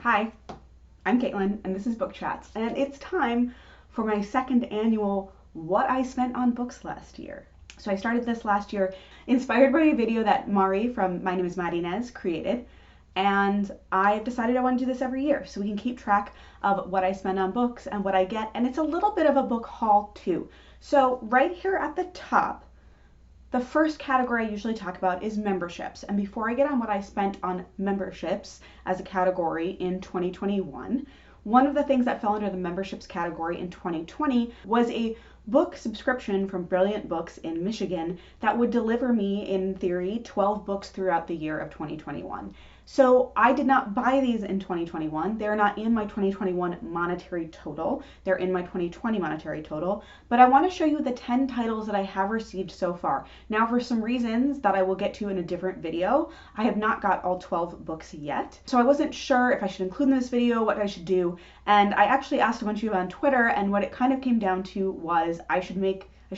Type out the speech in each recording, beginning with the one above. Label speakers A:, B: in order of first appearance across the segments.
A: Hi, I'm Caitlin, and this is Book Chats, and it's time for my second annual What I Spent on Books Last Year. So I started this last year inspired by a video that Mari from My Name is Maddie Nez created, and I decided I want to do this every year so we can keep track of what I spend on books and what I get, and it's a little bit of a book haul too. So right here at the top, the first category I usually talk about is memberships. And before I get on what I spent on memberships as a category in 2021, one of the things that fell under the memberships category in 2020 was a book subscription from Brilliant Books in Michigan that would deliver me, in theory, 12 books throughout the year of 2021. So I did not buy these in 2021. They're not in my 2021 monetary total. They're in my 2020 monetary total. But I want to show you the 10 titles that I have received so far. Now, for some reasons that I will get to in a different video, I have not got all 12 books yet. So I wasn't sure if I should include in this video, what I should do. And I actually asked a bunch of you on Twitter, and what it kind of came down to was I should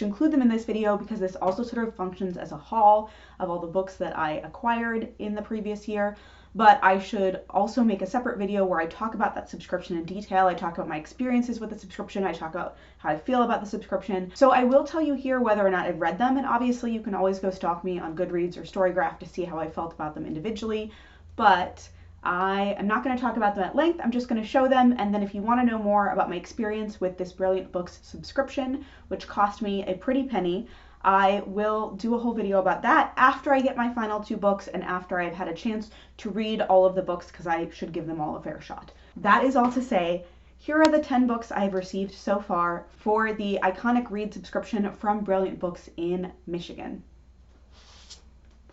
A: include them in this video because this also sort of functions as a haul of all the books that I acquired in the previous year. But I should also make a separate video where I talk about that subscription in detail. I talk about my experiences with the subscription. I talk about how I feel about the subscription. So I will tell you here whether or not I've read them. And obviously you can always go stalk me on Goodreads or Storygraph to see how I felt about them individually. But I am not going to talk about them at length. I'm just going to show them. And then if you want to know more about my experience with this Brilliant Books subscription, which cost me a pretty penny, I will do a whole video about that after I get my final 2 books and after I've had a chance to read all of the books, because I should give them all a fair shot. That is all to say, here are the 10 books I've received so far for the Iconic Read subscription from Brilliant Books in Michigan.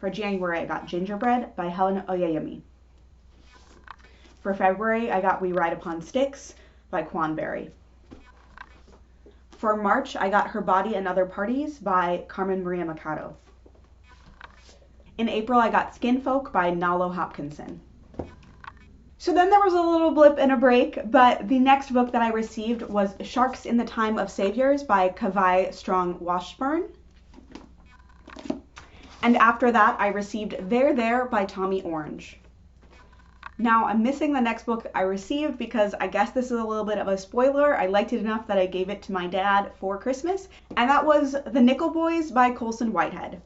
A: For January, I got Gingerbread by Helen Oyeyemi. For February, I got We Ride Upon Sticks by Quan Berry. For March, I got Her Body and Other Parties by Carmen Maria Machado. In April, I got Skinfolk by Nalo Hopkinson. So then there was a little blip and a break, but the next book that I received was Sharks in the Time of Saviors by Kavai Strong Washburn. And after that, I received There There by Tommy Orange. Now, I'm missing the next book I received because I guess this is a little bit of a spoiler. I liked it enough that I gave it to my dad for Christmas, and that was The Nickel Boys by Colson Whitehead.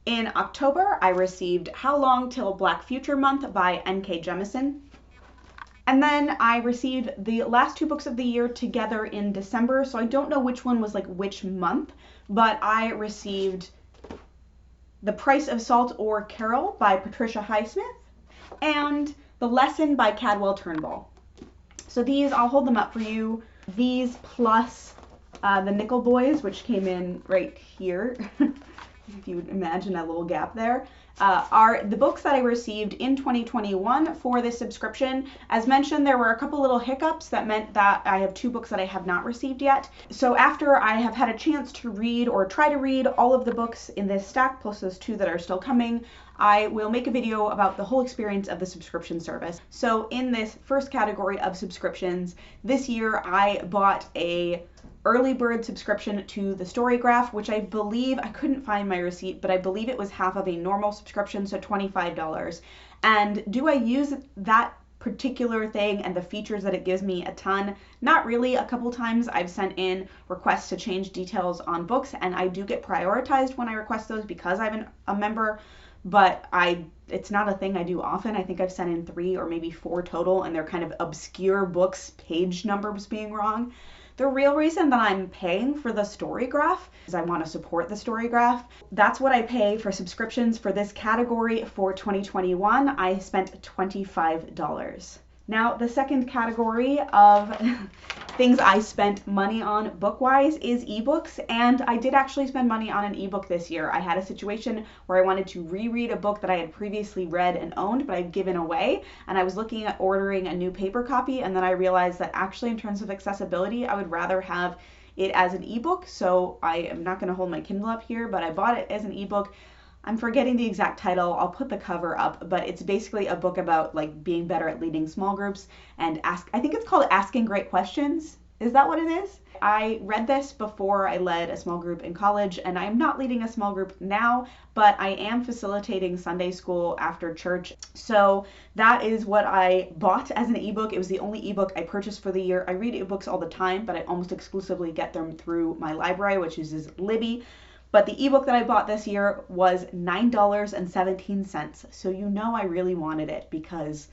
A: In October, I received How Long Till Black Future Month by N.K. Jemisin. And then I received the last 2 books of the year together in December, so I don't know which one was like which month, but I received The Price of Salt or Carol by Patricia Highsmith and The Lesson by Cadwell Turnbull. So these, I'll hold them up for you. These plus The Nickel Boys, which came in right here, if you would imagine a little gap there, are the books that I received in 2021 for this subscription. As mentioned, there were a couple little hiccups that meant that I have 2 books that I have not received yet. So after I have had a chance to read or try to read all of the books in this stack, plus those 2 that are still coming, I will make a video about the whole experience of the subscription service. So in this first category of subscriptions, this year I bought a early bird subscription to the Storygraph, which I believe, I couldn't find my receipt, but I believe it was half of a normal subscription, so $25. And do I use that particular thing and the features that it gives me a ton? Not really. A couple times I've sent in requests to change details on books, and I do get prioritized when I request those because I'm a member, but it's not a thing I do often. I think I've sent in 3 or maybe 4 total, and they're kind of obscure books, page numbers being wrong. The real reason that I'm paying for the Storygraph is I want to support the Storygraph. That's what I pay for subscriptions for this category for 2021. I spent $25. Now, the second category of things I spent money on book-wise is ebooks, and I did actually spend money on an ebook this year. I had a situation where I wanted to reread a book that I had previously read and owned, but I'd given away, and I was looking at ordering a new paper copy, and then I realized that actually in terms of accessibility, I would rather have it as an ebook, so I am not going to hold my Kindle up here, but I bought it as an ebook. I'm forgetting the exact title. I'll put the cover up, but it's basically a book about like being better at leading small groups and I think it's called Asking Great Questions. Is that what it is? I read this before I led a small group in college, and I'm not leading a small group now, but I am facilitating Sunday school after church. So that is what I bought as an ebook. It was the only ebook I purchased for the year. I read ebooks all the time, but I almost exclusively get them through my library, which uses Libby. But the ebook that I bought this year was $9.17. So you know I really wanted it because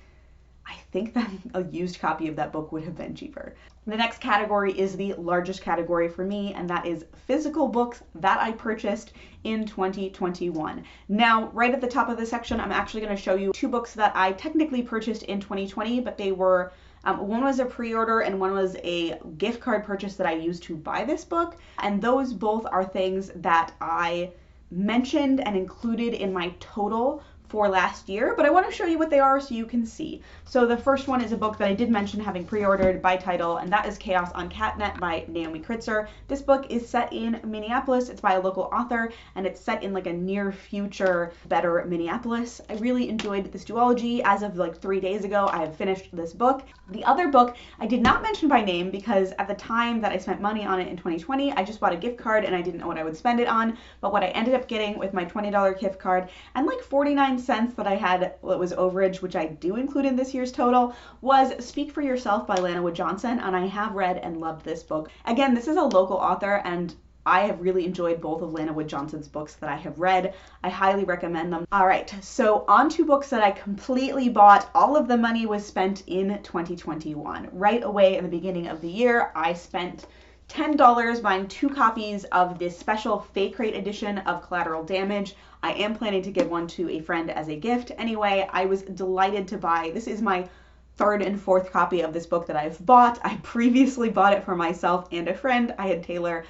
A: I think that a used copy of that book would have been cheaper. The next category is the largest category for me, and that is physical books that I purchased in 2021. Now, right at the top of this section, I'm actually going to show you two books that I technically purchased in 2020, but they were, one was a pre-order and one was a gift card purchase that I used to buy this book. And those both are things that I mentioned and included in my total for last year, but I want to show you what they are so you can see. So the first one is a book that I did mention having pre-ordered by title, and that is Chaos on Catnet by Naomi Kritzer. This book is set in Minneapolis. It's by a local author, and it's set in like a near future better Minneapolis. I really enjoyed this duology. As of like 3 days ago, I have finished this book. The other book I did not mention by name because at the time that I spent money on it in 2020, I just bought a gift card and I didn't know what I would spend it on. But what I ended up getting with my $20 gift card and like 49 cents that I had, it was overage, which I do include in this year's total, was Speak for Yourself by Lana Wood Johnson, and I have read and loved this book. Again, this is a local author, and I have really enjoyed both of Lana Wood Johnson's books that I have read. I highly recommend them. All right, so on to books that I completely bought. All of the money was spent in 2021. Right away in the beginning of the year, I spent $10 buying 2 copies of this special Fake Rate edition of Collateral Damage. I am planning to give one to a friend as a gift. Anyway, I was delighted to buy. This is my 3rd and 4th copy of this book that I've bought. I previously bought it for myself and a friend. I had Taylor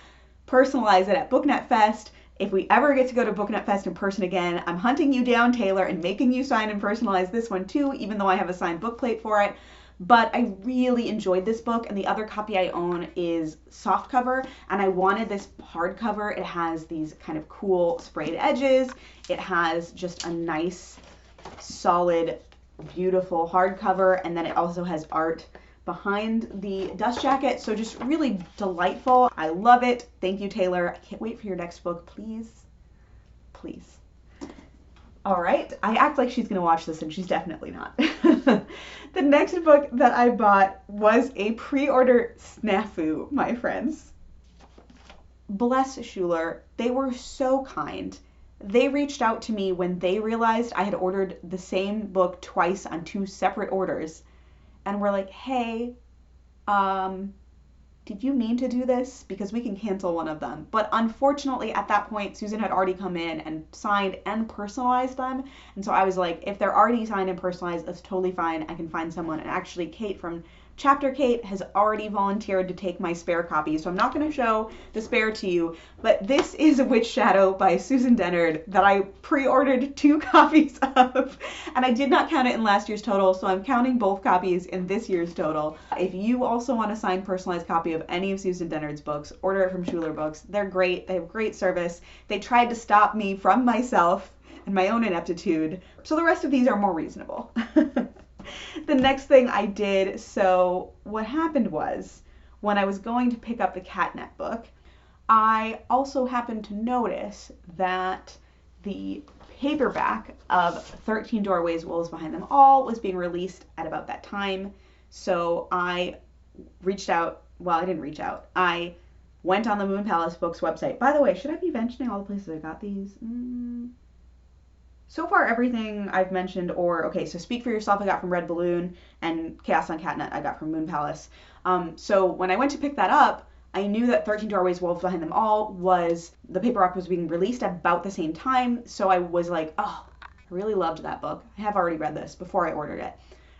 A: personalize it at BookNet Fest. If we ever get to go to BookNet Fest in person again, I'm hunting you down, Taylor, and making you sign and personalize this one too, even though I have a signed book plate for it. But I really enjoyed this book, and the other copy I own is softcover, and I wanted this hardcover. It has these kind of cool sprayed edges. It has just a nice, solid, beautiful hardcover, and then it also has art behind the dust jacket, so just really delightful. I love it. Thank you, Taylor. I can't wait for your next book, please. Please. All right, I act like she's gonna watch this and she's definitely not. The next book that I bought was a pre-order snafu, my friends. Bless Schuler, they were so kind. They reached out to me when they realized I had ordered the same book twice on 2 separate orders, and were like, hey, did you mean to do this? Because we can cancel one of them. But unfortunately, at that point, Susan had already come in and signed and personalized them. And so I was like, if they're already signed and personalized, that's totally fine. I can find someone. And actually, Kate from Chapter Kate has already volunteered to take my spare copy. So I'm not going to show the spare to you. But this is Witch Shadow by Susan Dennard that I pre-ordered 2 copies of. And I did not count it in last year's total, so I'm counting both copies in this year's total. If you also want a signed personalized copy of any of Susan Dennard's books, order it from Schuler Books. They're great. They have great service. They tried to stop me from myself and my own ineptitude. So the rest of these are more reasonable. The next thing I did, so what happened was, when I was going to pick up the Catnet book, I also happened to notice that the paperback of 13 Doorways, Wolves Behind Them All was being released at about that time. So I reached out, well, I didn't reach out. I went on the Moon Palace Books website. By the way, should I be mentioning all the places I got these? So far, everything I've mentioned, okay, so Speak for Yourself I got from Red Balloon, and Chaos on Catnet I got from Moon Palace. So when I went to pick that up, I knew that 13 Doorways, Wolves Behind Them All the paperback was being released about the same time, so I was like, oh, I really loved that book. I have already read this before I ordered it.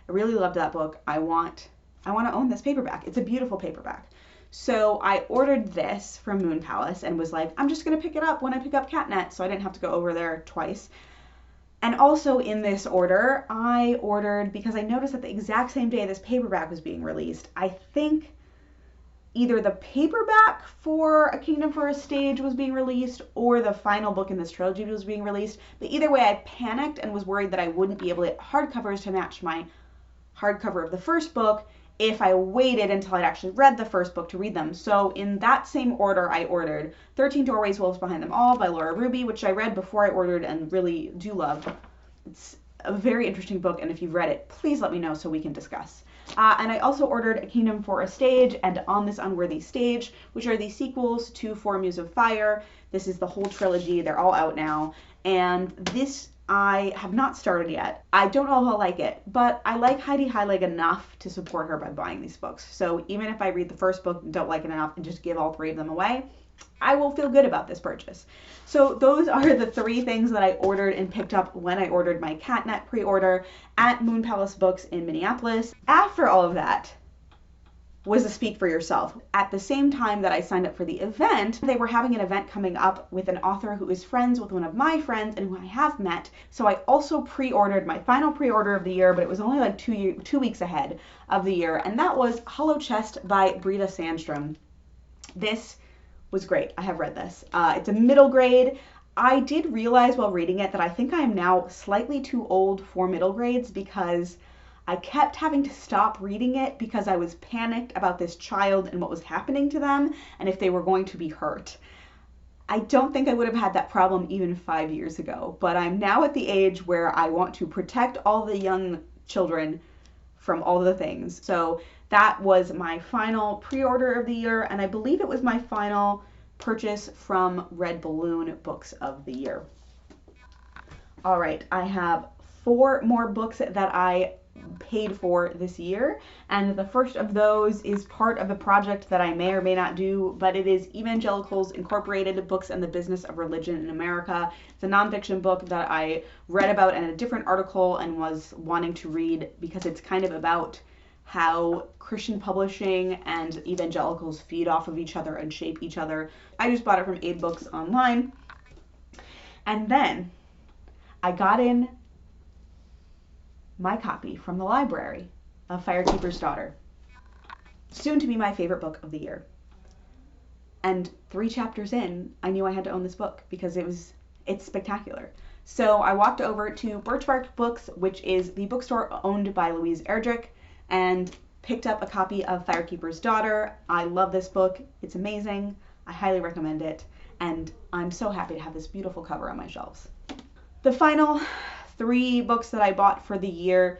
A: I really loved that book. I want to own this paperback. It's a beautiful paperback. So I ordered this from Moon Palace and was like, I'm just going to pick it up when I pick up Catnet, so I didn't have to go over there twice. And also in this order, I ordered, because I noticed that the exact same day this paperback was being released, I think either the paperback for A Kingdom for a Stage was being released or the final book in this trilogy was being released. But either way, I panicked and was worried that I wouldn't be able to get hardcovers to match my hardcover of the first book. if I waited until I'd actually read the first book to read them. So in that same order, I ordered 13 Doorways, Wolves Behind Them All by Laura Ruby, which I read before I ordered and really do love. It's a very interesting book, and if you've read it, please let me know so we can discuss. And I also ordered A Kingdom for a Stage and On This Unworthy Stage, which are the sequels to Four Muse of Fire. This is the whole trilogy. They're all out now. And this I have not started yet. I don't know if I'll like it, but I like Heidi Heilig enough to support her by buying these books. So even if I read the first book and don't like it enough and just give all 3 of them away, I will feel good about this purchase. So those are the 3 things that I ordered and picked up when I ordered my Catnet pre-order at Moon Palace Books in Minneapolis. After all of that was a Speak for Yourself. At the same time that I signed up for the event, they were having an event coming up with an author who is friends with one of my friends and who I have met. So I also pre-ordered my final pre-order of the year, but it was only like 2 weeks ahead of the year, and that was Hollow Chest by Brita Sandstrom. This was great. I have read this. It's a middle grade. I did realize while reading it that I think I am now slightly too old for middle grades because I kept having to stop reading it because I was panicked about this child and what was happening to them and if they were going to be hurt. I don't think I would have had that problem even 5 years ago, but I'm now at the age where I want to protect all the young children from all the things. So that was my final pre-order of the year, and I believe it was my final purchase from Red Balloon Books of the Year. All right, I have 4 more books that I paid for this year, and the first of those is part of a project that I may or may not do, but it is Evangelicals Incorporated, Books and the Business of Religion in America. It's a nonfiction book that I read about in a different article and was wanting to read because it's kind of about how Christian publishing and evangelicals feed off of each other and shape each other. I just bought it from Aid Books online, and then I got in my copy from the library of Firekeeper's Daughter, soon to be my favorite book of the year. And 3 chapters in, I knew I had to own this book because it's spectacular. So I walked over to Birchbark Books, which is the bookstore owned by Louise Erdrich, and picked up a copy of Firekeeper's Daughter. I love this book. It's amazing. I highly recommend it. And I'm so happy to have this beautiful cover on my shelves. The final 3 books that I bought for the year,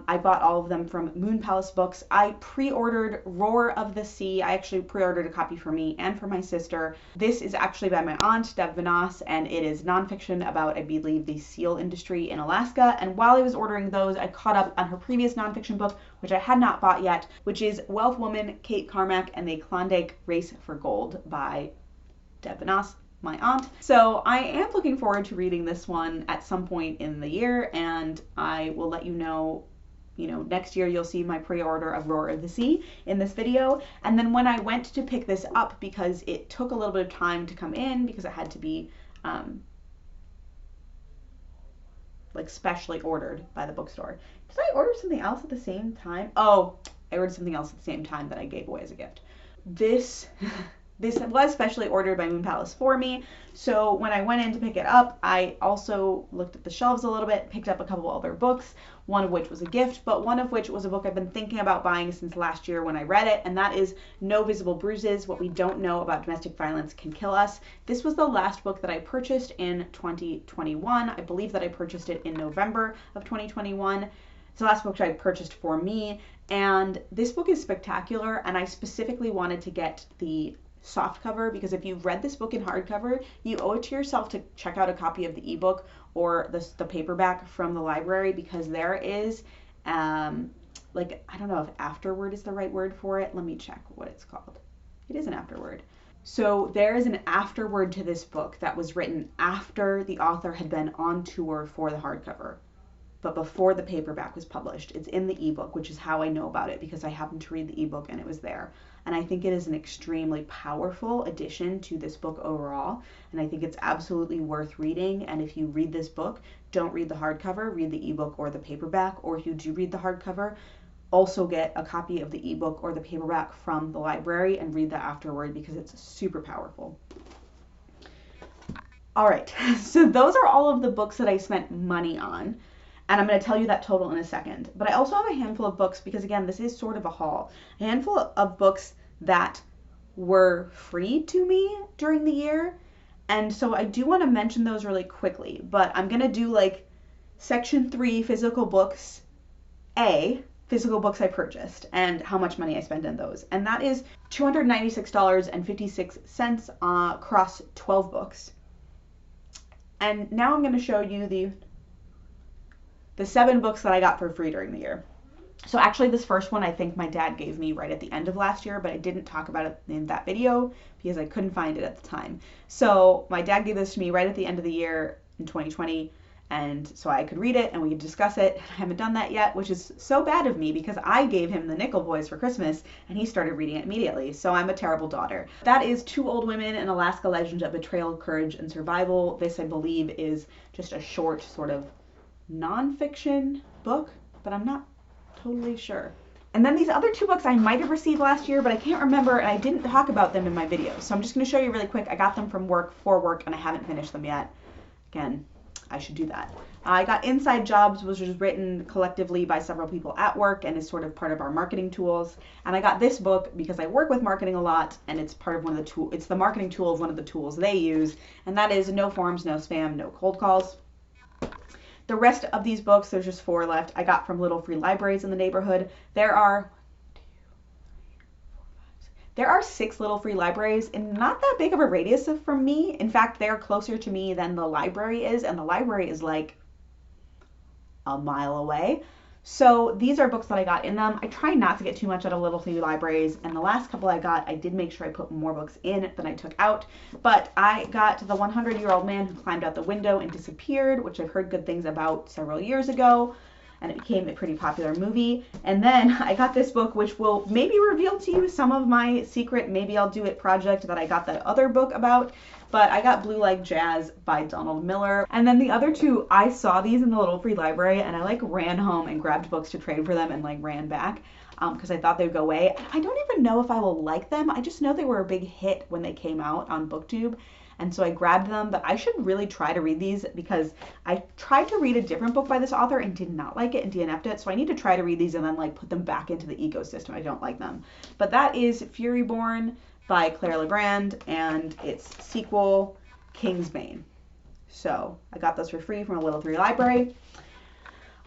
A: I bought all of them from Moon Palace Books. I pre-ordered Roar of the Sea. I actually pre-ordered a copy for me and for my sister. This is actually by my aunt, Deb Vanasse, and it is nonfiction about, I believe, the seal industry in Alaska. And while I was ordering those, I caught up on her previous nonfiction book, which I had not bought yet, which is Wealth Woman, Kate Carmack, and the Klondike Race for Gold by Deb Vanasse, my aunt. So I am looking forward to reading this one at some point in the year, and I will let you know, next year you'll see my pre-order of Roar of the Sea in this video. And then when I went to pick this up, because it took a little bit of time to come in because it had to be like specially ordered by the bookstore. Did I order something else at the same time? Oh, I ordered something else at the same time that I gave away as a gift. This was specially ordered by Moon Palace for me, so when I went in to pick it up, I also looked at the shelves a little bit, picked up a couple other books, one of which was a gift, but one of which was a book I've been thinking about buying since last year when I read it, and that is No Visible Bruises, What We Don't Know About Domestic Violence Can Kill Us. This was the last book that I purchased in 2021. I believe that I purchased it in November of 2021. It's the last book I purchased for me, and this book is spectacular, and I specifically wanted to get the softcover because if you've read this book in hardcover, you owe it to yourself to check out a copy of the ebook or the paperback from the library, because there is like, I don't know if afterword is the right word for it. Let me check what it's called. It is an afterword. So there is an afterword to this book that was written after the author had been on tour for the hardcover, but before the paperback was published. It's in the ebook, which is how I know about it, because I happened to read the ebook and it was there. And I think it is an extremely powerful addition to this book overall, and I think it's absolutely worth reading. And if you read this book, don't read the hardcover, read the ebook or the paperback, or if you do read the hardcover, also get a copy of the ebook or the paperback from the library and read that afterward, because it's super powerful. All right, so those are all of the books that I spent money on. And I'm going to tell you that total in a second. But I also have a handful of books because, again, this is sort of a haul. A handful of books that were free to me during the year. And so I do want to mention those really quickly. But I'm going to do like section 3, physical books, physical books I purchased and how much money I spent on those. And that is $296.56 across 12 books. And now I'm going to show you the 7 books that I got for free during the year. So actually this first one I think my dad gave me right at the end of last year, but I didn't talk about it in that video because I couldn't find it at the time. So my dad gave this to me right at the end of the year in 2020, and so I could read it and we could discuss it. I haven't done that yet, which is so bad of me because I gave him the Nickel Boys for Christmas and he started reading it immediately. So I'm a terrible daughter. That is Two Old Women, an Alaska Legend of Betrayal, Courage, and Survival. This, I believe, is just a short sort of nonfiction book, but I'm not totally sure. And then these other 2 books I might have received last year, but I can't remember, and I didn't talk about them in my video. So I'm just going to show you really quick. I got them from work for work, and I haven't finished them yet. Again, I should do that. I got Inside Jobs, which was written collectively by several people at work and is sort of part of our marketing tools. And I got this book because I work with marketing a lot, and it's part of one of the tools. It's the marketing tool of one of the tools they use, and that is No Forms, No Spam, No Cold Calls. The rest of these books, there's just 4 left, I got from little free libraries in the neighborhood. There are 6 little free libraries in not that big of a radius from me. In fact, they're closer to me than the library is, and the library is like a mile away. So these are books that I got in them. I try not to get too much out of little free libraries, and the last couple I got, I did make sure I put more books in than I took out. But I got The 100-Year-Old Man Who Climbed Out the Window and Disappeared, which I've heard good things about several years ago, and it became a pretty popular movie. And then I got this book, which will maybe reveal to you some of my secret Maybe I'll Do It project that I got that other book about. But I got Blue Like Jazz by Donald Miller. And then the other 2, I saw these in the little free library and I like ran home and grabbed books to trade for them and like ran back because I thought they would go away. I don't even know if I will like them. I just know they were a big hit when they came out on BookTube. And so I grabbed them, but I should really try to read these because I tried to read a different book by this author and did not like it and DNF'd it. So I need to try to read these and then like put them back into the ecosystem. I don't like them. But that is Furyborn by Claire Legrand and its sequel, Kingsbane. So I got those for free from a little free library.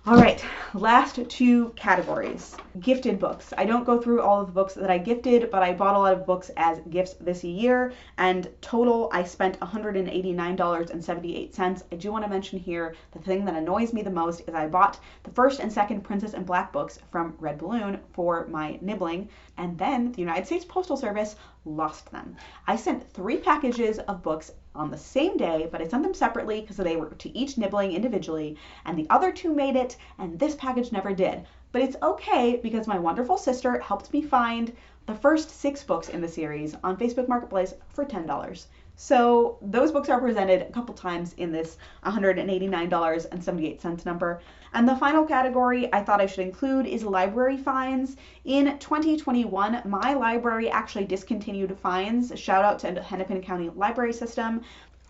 A: All right, last 2 categories. Gifted books. I don't go through all of the books that I gifted, but I bought a lot of books as gifts this year, and total I spent $189.78. I do want to mention here the thing that annoys me the most is I bought the first and second Princess and Black books from Red Balloon for my nibbling, and then the United States Postal Service lost them. I sent 3 packages of books on the same day, but I sent them separately because they were to each nibbling individually, and the other 2 made it, and this package never did. But it's okay because my wonderful sister helped me find the first 6 books in the series on Facebook Marketplace for $10. So those books are presented a couple times in this $189.78 number. And the final category I thought I should include is library fines. In 2021, my library actually discontinued fines. Shout out to Hennepin County Library System.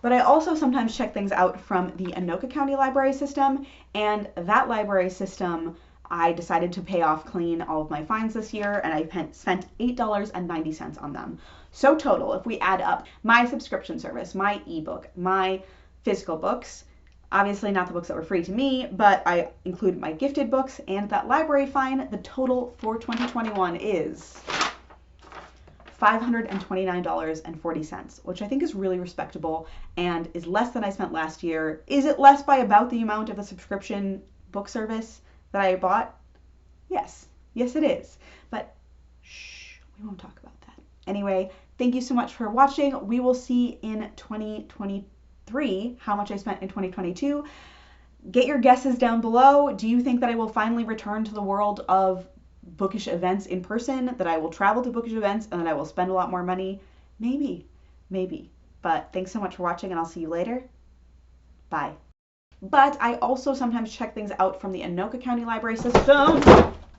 A: But I also sometimes check things out from the Anoka County Library System, and that library system I decided to pay off clean all of my fines this year, and I spent $8.90 on them. So total, if we add up my subscription service, my ebook, my physical books, obviously not the books that were free to me, but I include my gifted books and that library fine, the total for 2021 is $529.40, which I think is really respectable and is less than I spent last year. Is it less by about the amount of a subscription book service that I bought? Yes. Yes, it is. But shh, we won't talk about that. Anyway, thank you so much for watching. We will see in 2023 how much I spent in 2022. Get your guesses down below. Do you think that I will finally return to the world of bookish events in person, that I will travel to bookish events, and that I will spend a lot more money? Maybe. But thanks so much for watching, and I'll see you later. Bye. But I also sometimes check things out from the Anoka County Library System.